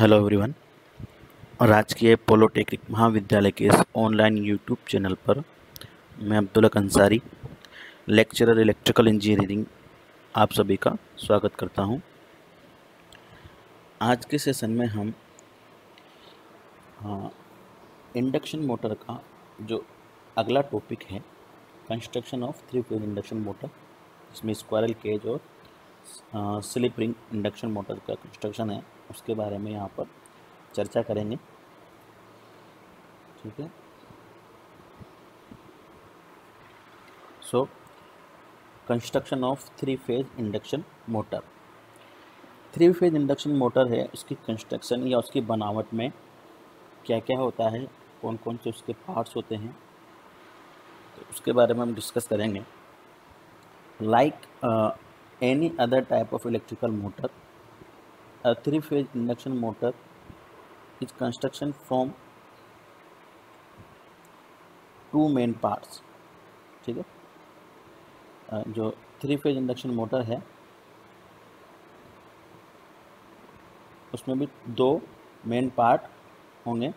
Hello everyone. राजकीय polytechnic महाविद्यालय के इस ऑनलाइन यूट्यूब चैनल पर मैं Abdul Haq Ansari, lecturer electrical engineering, आप सभी का स्वागत करता हूं। आज के सेशन में हम इंडक्शन मोटर का जो अगला टॉपिक है, construction of 3 phase induction motor, इसमें स्क्वायरल केज और स्लिप रिंग इंडक्शन मोटर का कंस्ट्रक्शन है, उसके बारे में यहाँ पर चर्चा करेंगे। ठीक है। So construction of 3 phase induction motor. 3 phase induction motor है, उसकी कंस्ट्रक्शन या उसकी बनावट में क्या क्या होता है, कौन कौन से उसके पार्ट्स होते हैं, तो उसके बारे में हम डिस्कस करेंगे। Like any other type of electrical motor, 3 phase induction motor is construction from 2 main parts. ठीक है। जो 3 फेज इंडक्शन मोटर है उसमें भी 2 मेन पार्ट होंगे।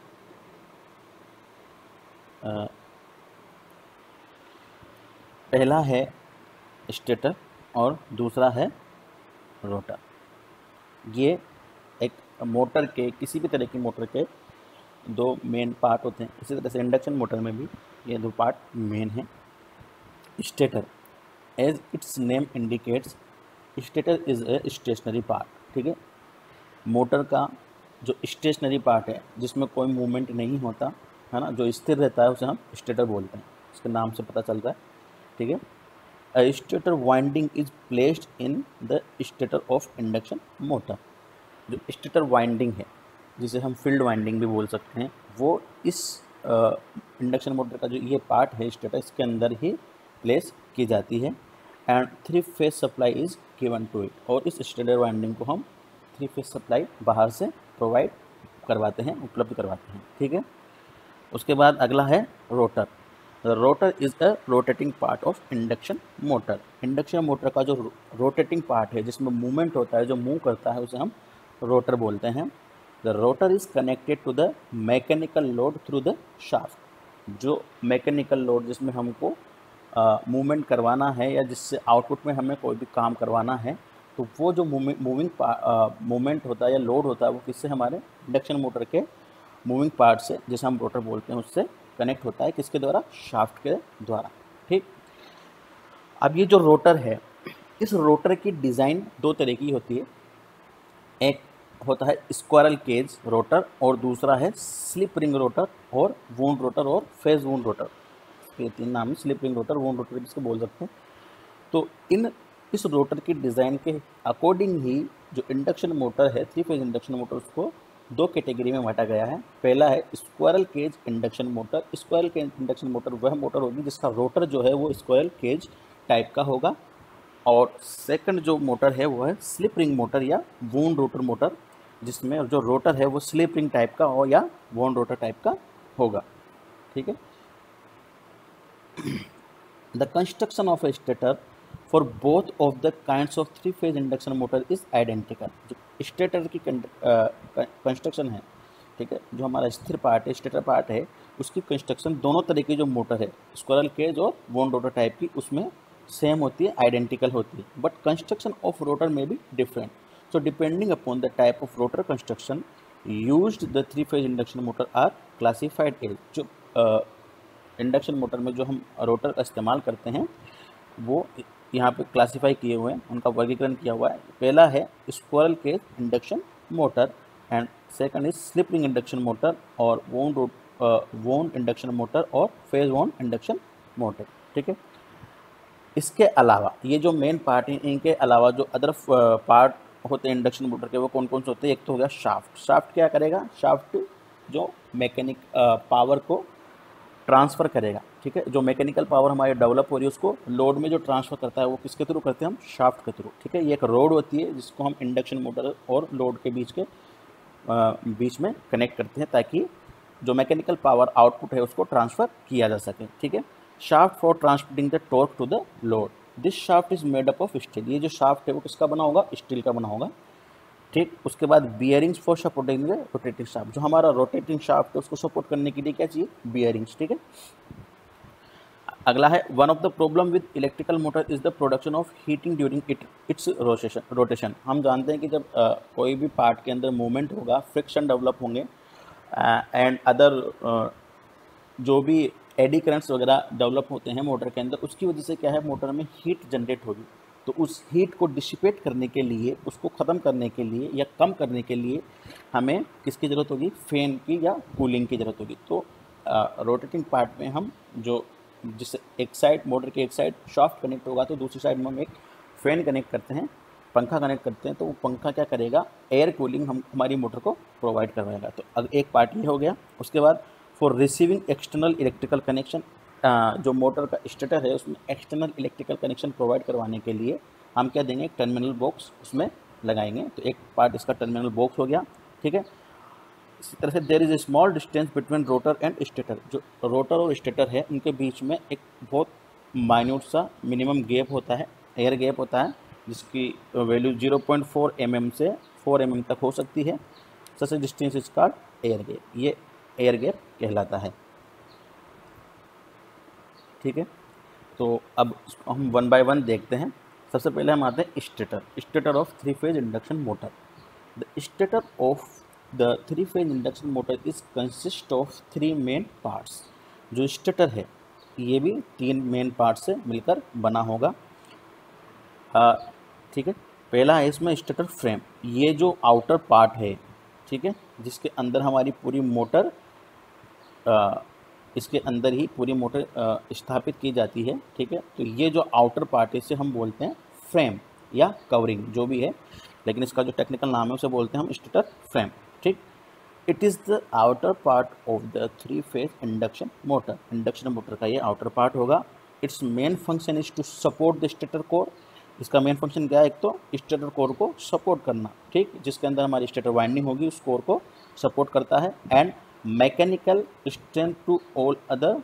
पहला है स्टेटर और दूसरा है रोटर। ये एक मोटर के, किसी भी तरह की मोटर के 2 मेन पार्ट होते हैं। इसी तरह से इंडक्शन मोटर में भी ये 2 पार्ट मेन हैं। Stator, as its name indicates, stator is a stationary part. ठीक है। मोटर का जो स्टेशनरी पार्ट है, जिसमें कोई मूवमेंट नहीं होता है ना, जो स्थिर रहता है, उसे हम स्टेटर बोलते हैं। इसके नाम से पता चलता है। ठीक है। A stator winding is placed in the stator of induction motor। जो स्टेटर वाइंडिंग है, जिसे हम फील्ड वाइंडिंग भी बोल सकते हैं, वो इस इंडक्शन मोटर का जो ये पार्ट है स्टेटर, इसके अंदर ही प्लेस की जाती है। And 3 phase supply is given to it. और इस स्टेटर वाइंडिंग को हम 3 फेज सप्लाई बाहर से प्रोवाइड करवाते हैं, उपलब्ध करवाते हैं। ठीक है। उसके बाद अगला है rotor. Rotor is a rotating part of induction motor. Induction motor का जो रोटेटिंग पार्ट है, जिसमें मूवमेंट होता है, जो मूव करता है, उसे हम रोटर बोलते हैं। The rotor is connected to the mechanical load through the shaft. जो मैकेनिकल लोड, जिसमें हमको मूवमेंट करवाना है या जिससे आउटपुट में हमें कोई भी काम करवाना है, तो वो जो मूवमेंट होता है या लोड होता है, वो किससे, हमारे इंडक्शन मोटर के मूविंग पार्ट से, जिसे हम रोटर बोलते हैं, उससे कनेक्ट होता है। किसके द्वारा? शाफ्ट के द्वारा। ठीक। अब ये जो रोटर है, इस रोटर की डिज़ाइन 2 तरह की होती है। एक होता है स्क्वायरल केज रोटर और दूसरा है स्लिप रिंग रोटर और वूंड रोटर और फेज वूंड रोटर। इसके 3 नाम है, slip ring rotor, wound rotor भी इसको बोल सकते हैं। तो इस रोटर की डिज़ाइन के अकॉर्डिंग ही जो इंडक्शन मोटर है, 3 फेज इंडक्शन मोटर, उसको 2 कैटेगरी में बांटा गया है। पहला है squirrel cage induction motor. Squirrel cage induction motor वह मोटर होगी जिसका रोटर जो है वो स्क्वायरल केज टाइप का होगा। और सेकंड जो मोटर है वो है स्लिप रिंग मोटर या वूंड रोटर मोटर, जिसमें जो रोटर है वो स्लिप रिंग टाइप का हो या वूंड रोटर टाइप का होगा। ठीक है। The construction of a stator for both of the kinds of 3 phase induction motor is identical. जो स्टेटर की कंस्ट्रक्शन है, ठीक है, जो हमारा स्थिर पार्ट है, स्टेटर पार्ट है, उसकी कंस्ट्रक्शन दोनों तरह की जो मोटर है, स्क्वायरल केज और वूंड रोटर टाइप की, उसमें सेम होती है, आइडेंटिकल होती है। बट कंस्ट्रक्शन ऑफ रोटर में भी different. So depending upon the type of rotor construction used, the 3 phase induction motor are classified as. जो इंडक्शन मोटर में जो हम रोटर का इस्तेमाल करते हैं, वो यहाँ पे क्लासिफाई किए हुए हैं, उनका वर्गीकरण किया हुआ है। पहला है squirrel cage induction motor and second is slip ring induction motor और वोन इंडक्शन मोटर और फेज वोन इंडक्शन मोटर। ठीक है। इसके अलावा ये जो मेन पार्ट है, इनके अलावा जो अदर पार्ट होते हैं इंडक्शन मोटर के, वो कौन कौन से होते हैं? एक तो हो गया शाफ्ट। शाफ्ट क्या करेगा? शाफ्ट जो मैकेनिक पावर को ट्रांसफ़र करेगा। ठीक है। जो मैकेनिकल पावर हमारी डेवलप हो रही है, उसको लोड में जो ट्रांसफ़र करता है, वो किसके थ्रू करते हैं? हम शाफ्ट के थ्रू। ठीक है। ये एक रोड होती है जिसको हम इंडक्शन मोटर और लोड के बीच में कनेक्ट करते हैं, ताकि जो मैकेनिकल पावर आउटपुट है उसको ट्रांसफ़र किया जा सके। ठीक है। Shaft for transmitting the torque to the load. This shaft is made up of steel. ये जो शाफ्ट है वो किसका बना होगा? स्टील का बना होगा। ठीक। उसके बाद bearings for supporting the rotating shaft, जो हमारा रोटेटिंग शाफ्ट है उसको सपोर्ट करने के लिए क्या चाहिए, बियरिंग्स, ठीक है। अगला है one of the problem with electrical motor is the production of heating during its rotation. हम जानते हैं कि जब कोई भी पार्ट के अंदर मूवमेंट होगा, फ्रिक्शन डेवलप होंगे एंड अदर जो भी एडी करंट्स वगैरह डेवलप होते हैं मोटर के अंदर, उसकी वजह से क्या है, मोटर में हीट जनरेट होगी। तो उस हीट को डिसिपेट करने के लिए, उसको ख़त्म करने के लिए या कम करने के लिए हमें किसकी ज़रूरत होगी, फैन की या कूलिंग की ज़रूरत होगी। तो रोटेटिंग पार्ट में हम जो जिस एक साइड मोटर के एक साइड शाफ्ट कनेक्ट होगा तो दूसरी साइड में हम एक फ़ैन कनेक्ट करते हैं, पंखा कनेक्ट करते हैं। तो वो पंखा क्या करेगा, एयर कूलिंग हमारी मोटर को प्रोवाइड करवाएगा। तो अब एक पार्ट ये हो गया। उसके बाद for receiving external electrical connection, जो मोटर का स्टेटर है उसमें एक्सटर्नल इलेक्ट्रिकल कनेक्शन प्रोवाइड करवाने के लिए हम क्या देंगे, एक टर्मिनल बॉक्स उसमें लगाएंगे। तो एक पार्ट इसका टर्मिनल बॉक्स हो गया, ठीक है। इसी तरह से there is a small distance between rotor and stator, जो रोटर और स्टेटर है उनके बीच में एक बहुत माइन्यूट सा मिनिमम गैप होता है, एयर गैप होता है, जिसकी वैल्यू 0.4 mm से 4 mm तक हो सकती है। Such distance is called air gap, ये एयर गैप कहलाता है, ठीक है। तो अब हम वन बाय वन देखते हैं। सबसे पहले हम आते हैं stator of 3 phase induction motor. The stator of the 3 phase induction motor is consist of 3 main parts. जो स्टेटर है ये भी 3 मेन पार्ट से मिलकर बना होगा, ठीक है। पहला है इसमें स्टेटर फ्रेम, ये जो आउटर पार्ट है, ठीक है, जिसके अंदर हमारी पूरी मोटर इसके अंदर ही पूरी मोटर स्थापित की जाती है, ठीक है। तो ये जो आउटर पार्ट है इसे हम बोलते हैं फ्रेम या कवरिंग, जो भी है, लेकिन इसका जो टेक्निकल नाम है उसे बोलते हैं हम स्टेटर फ्रेम, ठीक। It is the outer part of the 3 phase induction motor. Induction motor का ये आउटर पार्ट होगा। Its main function is to support the stator core. इसका मेन फंक्शन क्या है, एक तो स्टेटर कोर को सपोर्ट करना, ठीक, जिसके अंदर हमारी स्टेटर वाइंडिंग होगी उस कोर को सपोर्ट करता है, and mechanical strength to all other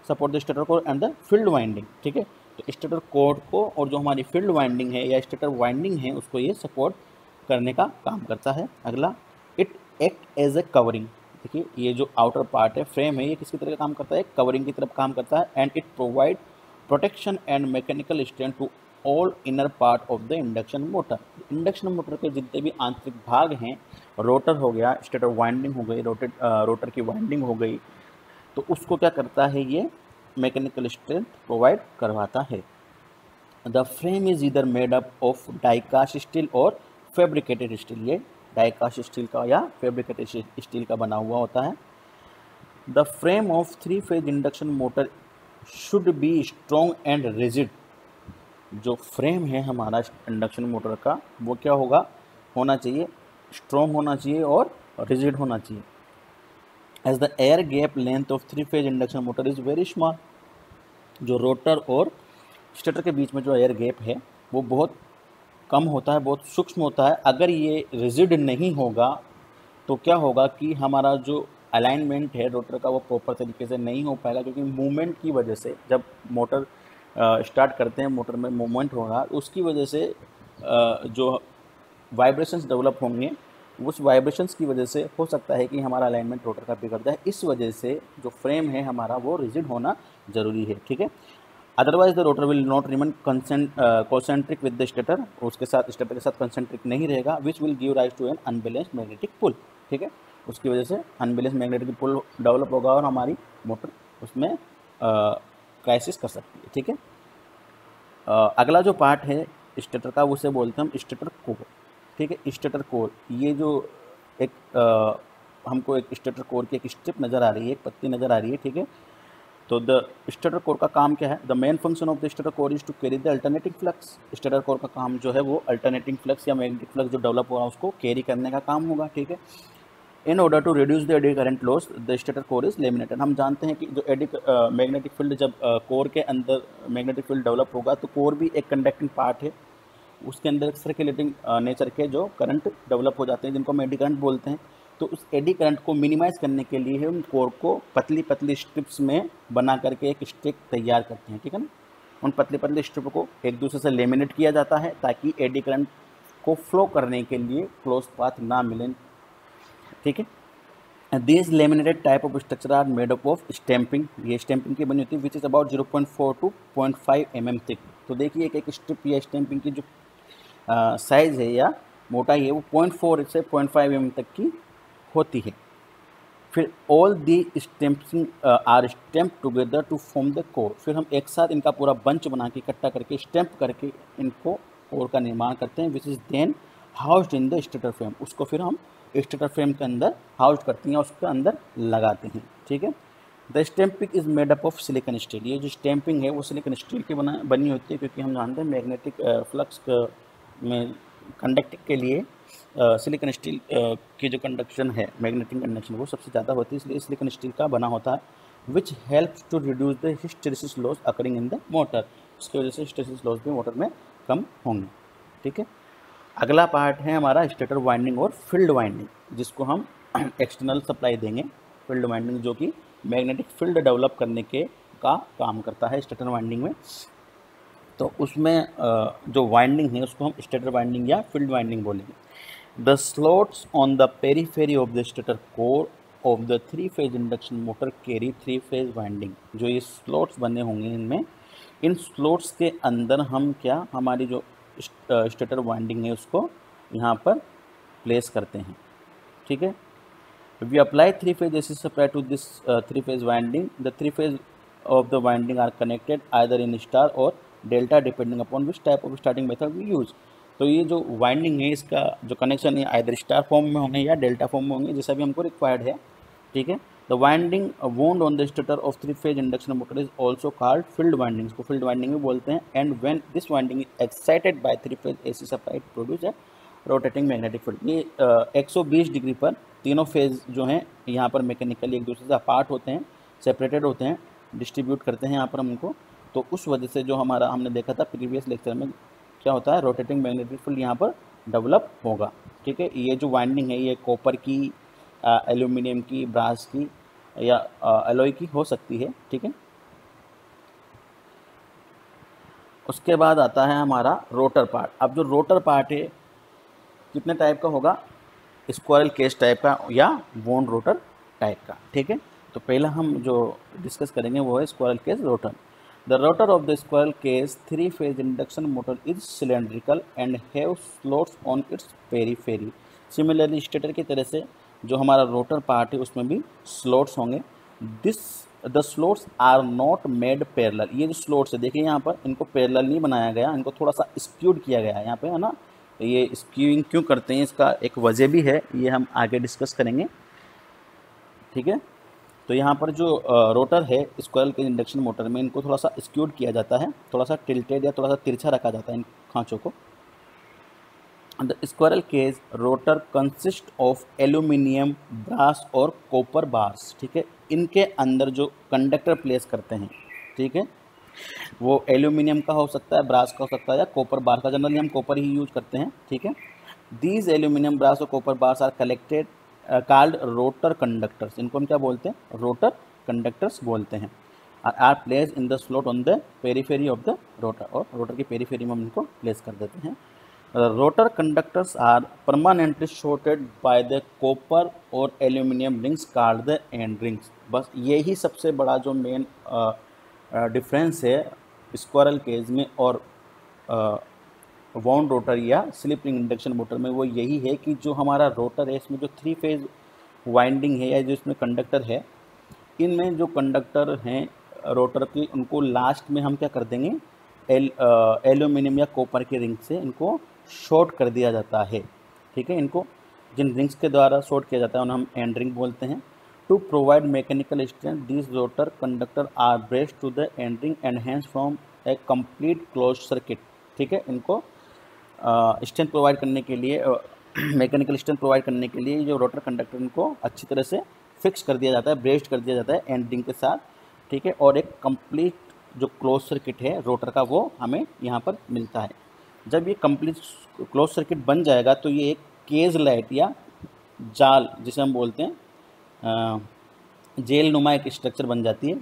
support the stator core and the field winding, ठीक है। तो स्टेटर कोर को और जो हमारी फील्ड वाइंडिंग है या स्टेटर वाइंडिंग है उसको ये सपोर्ट करने का काम करता है। अगला, it act as a covering. देखिए ये जो आउटर पार्ट है, फ्रेम है, ये किसकी तरह काम करता है, कवरिंग की तरफ काम करता है, and it provide protection and mechanical strength to all inner part of the induction motor. Induction motor के जितने भी आंतरिक भाग हैं, रोटर हो गया, स्टेटर वाइंडिंग हो गई, रोटर की वाइंडिंग हो गई, तो उसको क्या करता है, ये मैकेनिकल स्ट्रेंथ प्रोवाइड करवाता है। The frame is either made up of diecast steel और फैब्रिकेटेड स्टील। ये डाइकास्ट स्टील का या फैब्रिकेटेड स्टील का बना हुआ होता है। The frame of 3 phase induction motor should be strong and rigid. जो फ्रेम है हमारा इंडक्शन मोटर का वो क्या होना चाहिए, स्ट्रॉन्ग होना चाहिए और रिजिड होना चाहिए। As the air gap length of 3 phase induction motor is very small. जो रोटर और स्टेटर के बीच में जो एयर गैप है वो बहुत कम होता है, बहुत सूक्ष्म होता है। अगर ये रिजिड नहीं होगा तो क्या होगा कि हमारा जो अलाइनमेंट है रोटर का वो प्रॉपर तरीके से नहीं हो पाएगा, क्योंकि मूवमेंट की वजह से जब मोटर स्टार्ट करते हैं, मोटर में मूवमेंट होगा, उसकी वजह से जो वाइब्रेशंस डेवलप होंगे, उस वाइब्रेशंस की वजह से हो सकता है कि हमारा अलाइनमेंट रोटर का बिगड़ जाए। इस वजह से जो फ्रेम है हमारा वो रिजिड होना ज़रूरी है, ठीक है। Otherwise the rotor will not remain concentric with the stator, उसके साथ स्टेटर के साथ कॉन्सेंट्रिक नहीं रहेगा, which will give rise to an unbalanced magnetic pull, ठीक है। उसकी वजह से अनबैलेंस मैग्नेटिक पुल डेवलप होगा और हमारी मोटर उसमें क्राइसिस कर सकती है, ठीक है। अगला जो पार्ट है स्टेटर का उसे बोलते हैं हम स्टेटर कोर, ठीक है। स्टेटर कोर, ये जो एक हमको एक स्टेटर कोर की एक स्ट्रिप नज़र आ रही है, एक पत्ती नज़र आ रही है, ठीक है। तो द स्टेटर कोर का काम क्या है, the main function of the stator core is to carry the alternating flux. Stator core का काम जो है वो अल्टरनेटिंग फ्लक्स या मैग्नेटिक फ्लक्स जो डेवलप हो रहा है उसको कैरी करने का काम होगा, ठीक है। In order to reduce the eddy current loss the stator core is laminated. हम जानते हैं कि जो एडी मैग्नेटिक फील्ड जब कोर के अंदर मैग्नेटिक फील्ड डेवलप होगा तो कोर भी एक कंडक्टिंग पार्ट है, उसके अंदर सर्कुलेटिंग नेचर के जो करंट डेवलप हो जाते हैं जिनको हम एडी करंट बोलते हैं। तो उस एडी करंट को मिनिमाइज़ करने के लिए हम कोर को पतली पतली स्ट्रिप्स में बना करके एक स्ट्रिप तैयार करते हैं, ठीक है ना। उन पतली पतली स्ट्रिप को एक दूसरे से लेमिनेट किया जाता है ताकि एडी करंट को फ्लो करने के लिए क्लोज पाथ ना मिले, ठीक है। These laminated type of structure are made up of stamping, ये stamping की बनी होती है, which is about 0.4 to 0.5 mm thick। तो देखिए एक स्ट्रिप या स्टैंपिंग की जो साइज़ है या मोटाई है वो 0.4 से 0.5 mm तक की होती है। फिर all the stamping are stamp together to form the core, फिर हम एक साथ इनका पूरा बंच बना के इकट्ठा करके स्टैम्प करके इनको कोर का निर्माण करते हैं, which is then housed in the stator frame, उसको फिर हम स्टेटर फ्रेम के अंदर हाउस्ड करते हैं, उसके अंदर लगाते हैं, ठीक है। The stamping is made up of silicon steel, ये जो स्टैम्पिंग है वो सिलिकॉन स्टील की बनी होती है, क्योंकि हम जानते हैं मैग्नेटिक फ्लक्स में कंडक्टिंग के लिए सिलिकॉन स्टील की जो कंडक्शन है, मैग्नेटिक कंडक्शन, वो सबसे ज़्यादा होती है, इसलिए सिलिकॉन स्टील का बना होता है, which helps to reduce the hysteresis loss occurring in the motor, उसकी वजह से हिस्टेरिसिस लॉस भी मोटर में कम होंगे, ठीक है। अगला पार्ट है हमारा स्टेटर वाइंडिंग और फील्ड वाइंडिंग, जिसको हम एक्सटर्नल सप्लाई देंगे। फील्ड वाइंडिंग जो कि मैग्नेटिक फील्ड डेवलप करने के का काम करता है स्टेटर वाइंडिंग में, तो उसमें जो वाइंडिंग है उसको हम स्टेटर वाइंडिंग या फील्ड वाइंडिंग बोलेंगे। The slots on the periphery of the stator core of the three phase induction motor carry three phase winding, जो ये स्लॉट्स बने होंगे इनमें, इन स्लॉट्स के अंदर हम क्या हमारी जो स्टेटर वाइंडिंग है उसको यहाँ पर प्लेस करते हैं, ठीक है। We apply three phase AC supply to this three phase winding, the three phase of the winding are connected either in star और delta depending upon which type of starting method we use. तो ये जो वाइंडिंग है इसका जो कनेक्शन है either star form में होंगे या डेल्टा फॉर्म में होंगे, जैसा भी हमको रिक्वायर्ड है, ठीक है। The winding wound on the stator of three phase induction motor is also called field winding, इसको फील्ड वाइंडिंग भी बोलते हैं। And when this winding is excited by three phase AC supply produce a rotating magnetic field. ये 120 degree पर तीनों phase जो हैं यहाँ पर मैकेनिकली एक दूसरे से अपार्ट होते हैं, सेपरेटेड होते हैं, डिस्ट्रीब्यूट करते हैं यहाँ पर हमको, तो उस वजह से जो हमारा हमने देखा था प्रीवियस लेक्चर में क्या होता है, रोटेटिंग मैग्नेटिक फील्ड यहाँ पर डेवलप होगा, ठीक है। ये जो वाइंडिंग है ये कॉपर की, एल्यूमिनियम की, ब्रास की या एलॉय की हो सकती है, ठीक है। उसके बाद आता है हमारा रोटर पार्ट। अब जो रोटर पार्ट है कितने टाइप का होगा, स्क्वायरल केज टाइप का या वोंड रोटर टाइप का, ठीक है। तो पहला हम जो डिस्कस करेंगे वो है squirrel cage rotor. The rotor of the squirrel cage three phase induction motor is cylindrical and have slots on its periphery. Similarly stator की तरह से जो हमारा रोटर पार्ट है उसमें भी स्लॉट्स होंगे। The slots are not made parallel, ये जो स्लॉट्स है देखिए यहाँ पर इनको पैरेलल नहीं बनाया गया, इनको थोड़ा सा स्क्यूड किया गया है यहाँ पे, है ना। ये स्क्यूइंग क्यों करते हैं इसका एक वजह भी है, ये हम आगे डिस्कस करेंगे, ठीक है। तो यहाँ पर जो रोटर है स्क्वायरल केज इंडक्शन मोटर में इनको थोड़ा सा स्क्यूड किया जाता है, थोड़ा सा टिल्टेड या थोड़ा सा तिरछा रखा जाता है इन खांचों को। The squirrel cage rotor consist of aluminium, brass और कॉपर बार्स, ठीक है। इनके अंदर जो कंडक्टर प्लेस करते हैं, ठीक है, वो एल्यूमिनियम का हो सकता है, ब्रास का हो सकता है या कॉपर बार का, जनरली हम कॉपर ही यूज करते हैं, ठीक है। दीज एल्यूमिनियम, ब्रास और copper bars are collected called rotor conductors, इनको हम क्या बोलते हैं, रोटर कंडक्टर्स बोलते हैं। Are place in the slot on the periphery of the rotor, और रोटर की पेरीफेरी में हम इनको प्लेस कर देते हैं। Rotor conductors are permanently shorted by the copper और aluminium rings called the end rings. बस यही सबसे बड़ा जो मेन डिफरेंस है स्क्वायरल केज में और वाउंड रोटर या स्लिप रिंग इंडक्शन मोटर में, वो यही है कि जो हमारा रोटर है इसमें जो 3-फेज वाइंडिंग है या जो इसमें कंडक्टर है, इनमें जो कंडक्टर हैं रोटर की उनको लास्ट में हम क्या कर देंगे, एल्यूमिनियम या कॉपर के रिंग से इनको शॉर्ट कर दिया जाता है, ठीक है। इनको जिन रिंग्स के द्वारा शॉर्ट किया जाता है उन्हें हम एंड रिंग बोलते हैं। To provide mechanical strength this rotor conductor are brazed to the end ring and hence from a complete close circuit, ठीक है। इनको स्ट्रेंथ प्रोवाइड करने के लिए मैकेनिकल स्ट्रेंथ प्रोवाइड करने के लिए जो रोटर कंडक्टर इनको अच्छी तरह से फिक्स कर दिया जाता है, ब्रेस्ड कर दिया जाता है एंड रिंग के साथ, ठीक है। और एक कंप्लीट जो क्लोज सर्किट है रोटर का वो हमें यहाँ पर मिलता है। जब ये कंप्लीट क्लोज सर्किट बन जाएगा तो ये एक केज लाइट या जाल जिसे हम बोलते हैं जेल नुमा एक स्ट्रक्चर बन जाती है,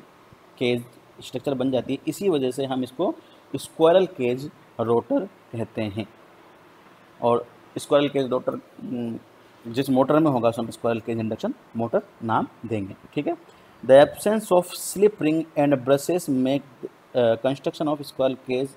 केज स्ट्रक्चर बन जाती है, इसी वजह से हम इसको स्क्वायरल केज रोटर कहते हैं। और स्क्वायरल केज रोटर जिस मोटर में होगा उसे हम स्क्वायरल केज इंडक्शन मोटर नाम देंगे, ठीक है। The absence of slip ring and brushes make construction of squirrel cage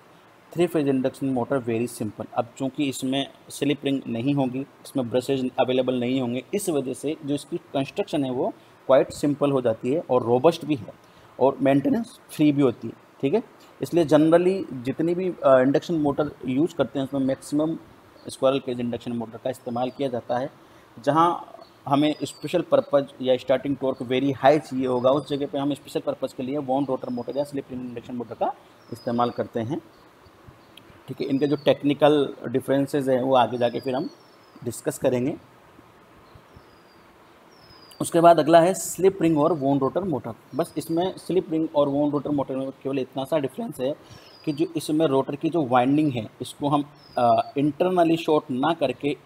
3 phase induction motor very simple. अब चूंकि इसमें स्लिप रिंग नहीं होगी, इसमें ब्रशेज अवेलेबल नहीं होंगे, इस वजह से जो इसकी कंस्ट्रक्शन है वो क्वाइट सिंपल हो जाती है और रोबस्ट भी है और मेंटेनेंस फ्री भी होती है, ठीक है। इसलिए जनरली जितनी भी इंडक्शन मोटर यूज करते हैं उसमें maximum squirrel cage induction motor का इस्तेमाल किया जाता है। जहां हमें स्पेशल पर्पज या स्टार्टिंग टॉर्क वेरी हाई चाहिए होगा, उस जगह पे हम स्पेशल पर्पज के लिए वाउंड रोटर मोटर या स्लिप रिंग इंडक्शन मोटर का इस्तेमाल करते हैं, ठीक है। इनके जो टेक्निकल डिफरेंसेस हैं वो आगे जाके फिर हम डिस्कस करेंगे। उसके बाद अगला है स्लिप रिंग और वाउंड रोटर मोटर। बस इसमें स्लिप रिंग और वाउंड रोटर मोटर में केवल इतना सा डिफरेंस है कि जो इसमें रोटर की जो वाइंडिंग है इसको हम इंटरनली शॉर्ट ना करके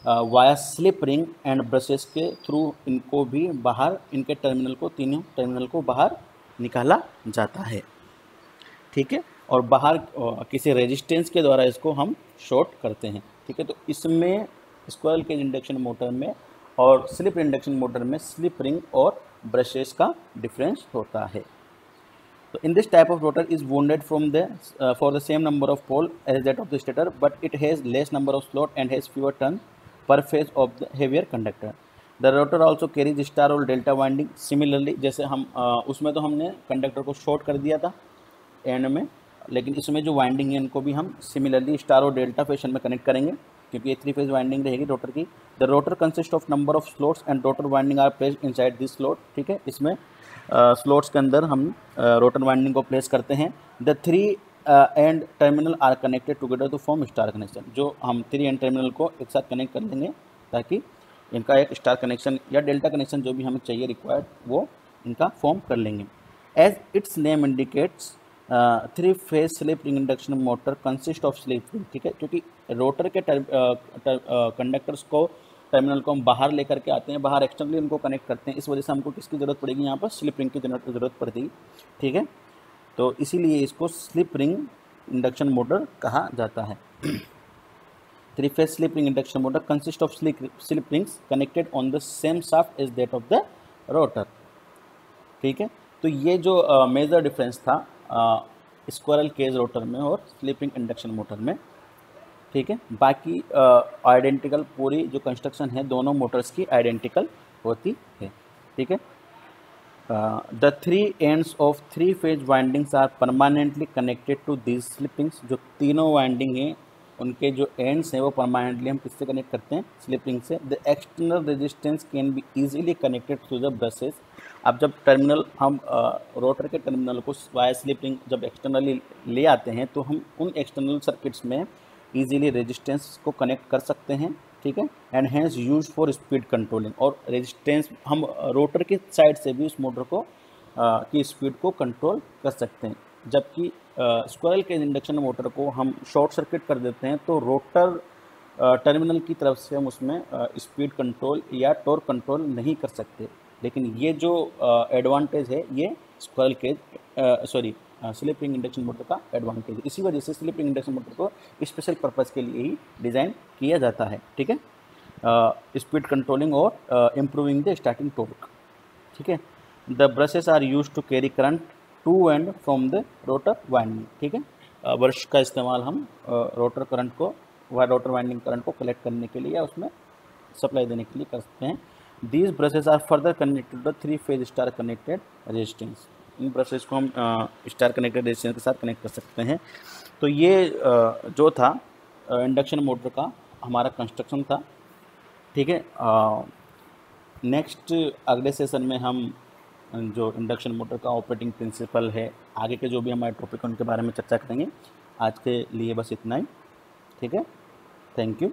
via slip ring and brushes के थ्रू इनको भी बाहर, इनके टर्मिनल को, तीनों टर्मिनल को बाहर निकाला जाता है, ठीक है। और बाहर किसी रेजिस्टेंस के द्वारा इसको हम शॉर्ट करते हैं, ठीक है। तो इसमें स्क्वायरल केज इंडक्शन मोटर में और स्लिप इंडक्शन मोटर में स्लिप रिंग और ब्रशेस का डिफरेंस होता है। So in this type of rotor is wounded from the for the same number of pole as that of the stator, but it has less number of slot and has fewer turn per phase of the heavier conductor. The rotor also carries star और delta winding. Similarly जैसे हम उसमें तो हमने conductor को short कर दिया था एंड में, लेकिन इसमें जो वाइंडिंग है इनको भी हम सिमिलरली स्टार और डेल्टा फैशन में कनेक्ट करेंगे क्योंकि ये 3 फेज वाइंडिंग रहेगी रोटर की। The rotor consist of number of slots and rotor winding are placed inside this slot, ठीक है। इसमें स्लॉट्स के अंदर हम रोटर वाइंडिंग को प्लेस करते हैं। The 3 end terminal are connected together to form star connection. जो हम 3 एंड टर्मिनल को एक साथ कनेक्ट कर लेंगे ताकि इनका एक स्टार कनेक्शन या डेल्टा कनेक्शन जो भी हमें चाहिए रिक्वायर्ड वो इनका फॉर्म कर लेंगे। As its name indicates 3 phase slip ring induction motor consist of slip ring, ठीक है। क्योंकि रोटर के कंडक्टर्स को, टर्मिनल को हम बाहर लेकर के आते हैं, बाहर एक्सटर्नली उनको कनेक्ट करते हैं, इस वजह से हमको किसकी ज़रूरत पड़ेगी, यहाँ पर स्लिप रिंग की ज़रूरत पड़ेगी, ठीक है। तो इसीलिए इसको स्लिप रिंग इंडक्शन मोटर कहा जाता है। 3 phase slip ring induction motor consist of slip rings connected on the same shaft as that of the rotor, ठीक है। तो ये जो मेजर डिफरेंस था स्क्वायरल केज रोटर में और स्लिप रिंग इंडक्शन मोटर में, ठीक है। बाकी आइडेंटिकल पूरी जो कंस्ट्रक्शन है दोनों मोटर्स की आइडेंटिकल होती है, ठीक है। The 3 ends of 3 phase windings are permanently connected to these slip rings. जो तीनों वाइंडिंग हैं उनके जो एंड्स हैं वो परमानेंटली हम किससे कनेक्ट करते हैं, स्लिप रिंग से। The external resistance can be easily connected through the brushes. अब जब टर्मिनल हम रोटर के टर्मिनल को वाया स्लिप रिंग जब एक्सटर्नली ले आते हैं तो हम उन एक्सटर्नल सर्किट्स में इजीली रेजिस्टेंस को कनेक्ट कर सकते हैं, ठीक है। And hence use for speed controlling. और रेजिस्टेंस हम रोटर की साइड से भी उस मोटर को की स्पीड को कंट्रोल कर सकते हैं। जबकि स्क्वायरल केज इंडक्शन मोटर को हम शॉर्ट सर्किट कर देते हैं तो रोटर टर्मिनल की तरफ से हम उसमें स्पीड कंट्रोल या टॉर्क कंट्रोल नहीं कर सकते। लेकिन ये जो एडवांटेज है ये squirrel cage slip ring induction motor का एडवांटेज है। इसी वजह से स्लिप रिंग इंडक्शन मोटर को स्पेशल पर्पज़ के लिए ही डिज़ाइन किया जाता है, ठीक है। स्पीड कंट्रोलिंग और इम्प्रूविंग द स्टार्टिंग टॉर्क, ठीक है। The brushes are use to carry current to and from the rotor winding, ठीक है। ब्रश का इस्तेमाल हम रोटर करंट को रोटर वाइंडिंग करंट को कलेक्ट करने के लिए या उसमें सप्लाई देने के लिए कर सकते हैं। These brushes are further connected to the 3 phase star connected resistance. इन ब्रशेस को हम स्टार कनेक्टेड रेजिस्टेंस के साथ कनेक्ट कर सकते हैं। तो ये जो था इंडक्शन मोटर का हमारा कंस्ट्रक्शन था, ठीक है। नेक्स्ट अगले सेशन में हम जो इंडक्शन मोटर का ऑपरेटिंग प्रिंसिपल है, आगे के जो भी हमारे टॉपिक हैं उनके बारे में चर्चा करेंगे। आज के लिए बस इतना ही, ठीक है। Thank you.